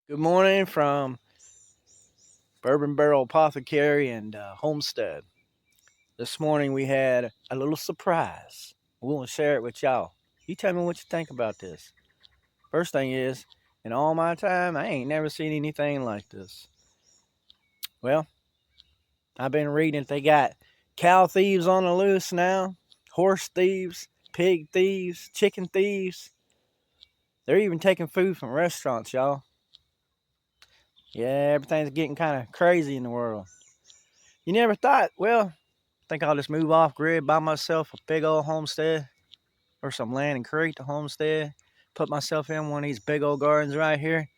Good morning from Bourbon Barrel Apothecary and Homestead. This morning we had a little surprise. We want to share it with y'all. You tell me what you think about this. First thing is, in all my time, I ain't never seen anything like this. Well, I've been reading that they got cow thieves on the loose now, horse thieves, pig thieves, chicken thieves. They're even taking food from restaurants, y'all. Yeah, everything's getting kind of crazy in the world. You never thought, well, think I'll just move off grid, buy myself a big old homestead or some land and create the homestead, put myself in one of these big old gardens right here.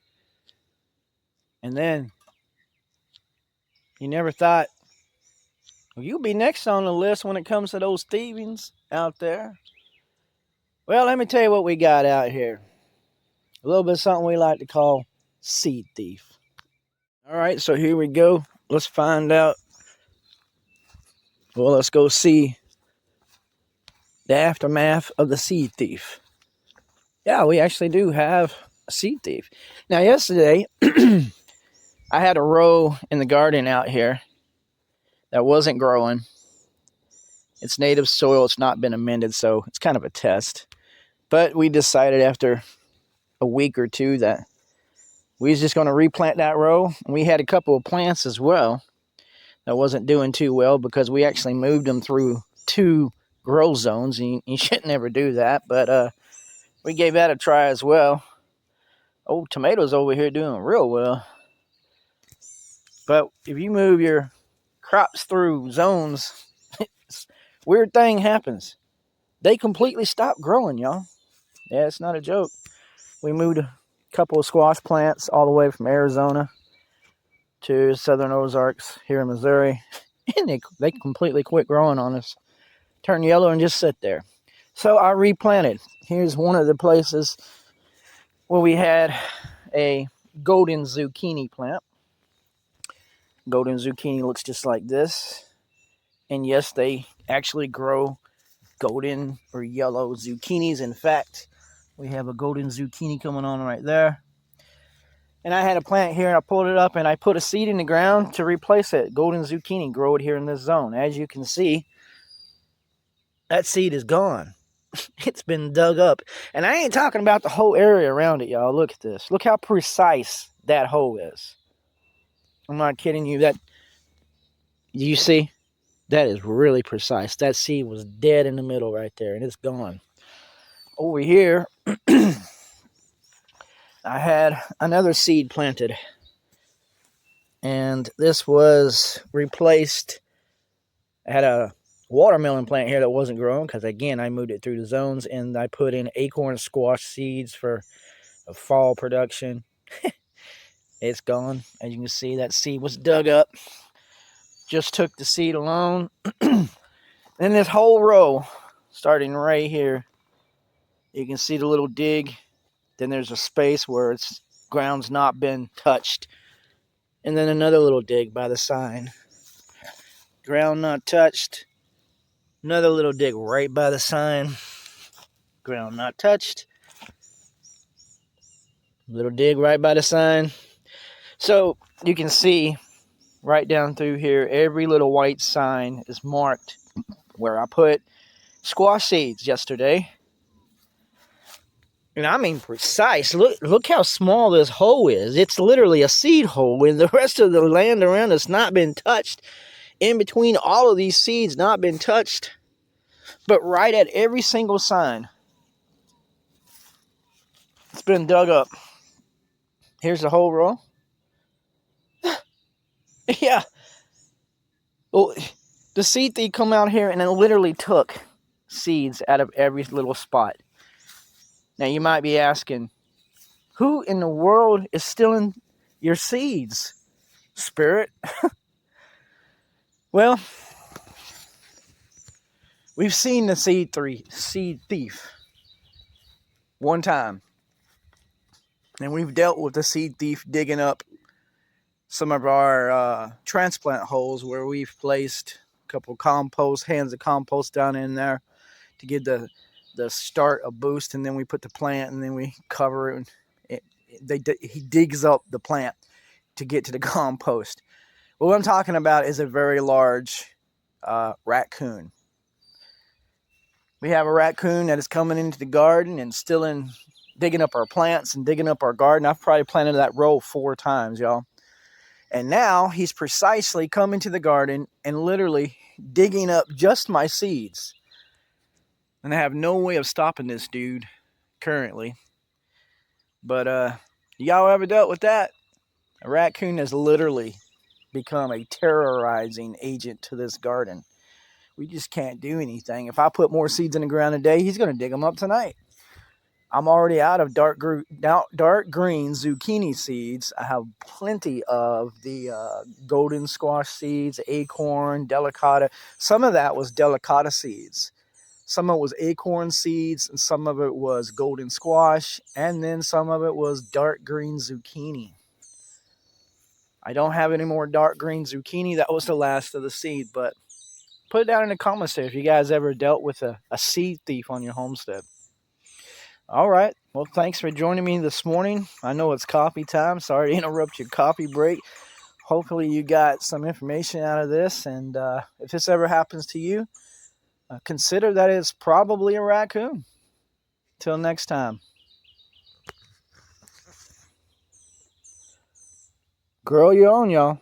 And then you never thought, well, you'll be next on the list when it comes to those thievings out there. Well, let me tell you what we got out here. A little bit of something we like to call seed thief. All right, so here we go. Let's find out. Well, let's go see the aftermath of the seed thief. Yeah, we actually do have a seed thief. Now, yesterday, I had a row in the garden out here that wasn't growing. It's native soil. It's not been amended, so it's kind of a test. But we decided after a week or two that we was just going to replant that row. And we had a couple of plants as well that wasn't doing too well because we actually moved them through two grow zones. And you shouldn't ever do that, but we gave that a try as well. Oh, tomatoes over here doing real well. But if you move your crops through zones, weird thing happens. They completely stop growing, y'all. Yeah, it's not a joke. We moved a couple of squash plants all the way from Arizona to Southern Ozarks here in Missouri, and they completely quit growing on us. Turn yellow and just sit there. So I replanted. Here's one of the places where we had a golden zucchini plant. Golden zucchini looks just like this. And yes, they actually grow golden or yellow zucchinis. In fact, we have a golden zucchini coming on right there. And I had a plant here and I pulled it up and I put a seed in the ground to replace it. Golden zucchini, grow it here in this zone. As you can see, that seed is gone. It's been dug up. And I ain't talking about the whole area around it, y'all. Look at this. Look how precise that hole is. I'm not kidding you. That, you see? That is really precise. That seed was dead in the middle right there, and it's gone. Over here, I had another seed planted, and this was replaced. I had a watermelon plant here that wasn't growing because, again, I moved it through the zones, and I put in acorn squash seeds for a fall production. It's gone. As you can see, that seed was dug up. Just took the seed alone. Then this whole row, starting right here, you can see the little dig. Then there's a space where it's ground's not been touched. And then another little dig by the sign. Ground not touched. Another little dig right by the sign. Ground not touched. Little dig right by the sign. So you can see right down through here, every little white sign is marked where I put squash seeds yesterday. And I mean precise. Look how small this hole is. It's literally a seed hole, and the rest of the land around us not been touched. In between all of these seeds not been touched. But right at every single sign, it's been dug up. Here's the whole row. Yeah. Well, the seed thief come out here and it literally took seeds out of every little spot. Now you might be asking, who in the world is stealing your seeds, Spirit? Well, we've seen the seed thief one time. And we've dealt with the seed thief digging up some of our transplant holes where we've placed a couple hands of compost down in there to give the start a boost, and then we put the plant and then we cover it he digs up the plant to get to the compost. Well, what I'm talking about is a very large raccoon. We have a raccoon that is coming into the garden and digging up our plants and digging up our garden. I've probably planted that row 4 times, y'all. And now he's precisely coming to the garden and literally digging up just my seeds. And I have no way of stopping this dude currently. But y'all ever dealt with that? A raccoon has literally become a terrorizing agent to this garden. We just can't do anything. If I put more seeds in the ground today, he's going to dig them up tonight. I'm already out of dark green zucchini seeds. I have plenty of the golden squash seeds, acorn, delicata. Some of that was delicata seeds. Some of it was acorn seeds, and some of it was golden squash, and then some of it was dark green zucchini. I don't have any more dark green zucchini. That was the last of the seed, but put it down in the comments there if you guys ever dealt with a seed thief on your homestead. All right. Well, thanks for joining me this morning. I know it's coffee time. Sorry to interrupt your coffee break. Hopefully you got some information out of this, and if this ever happens to you, consider that it's probably a raccoon. Till next time. Grow your own, y'all.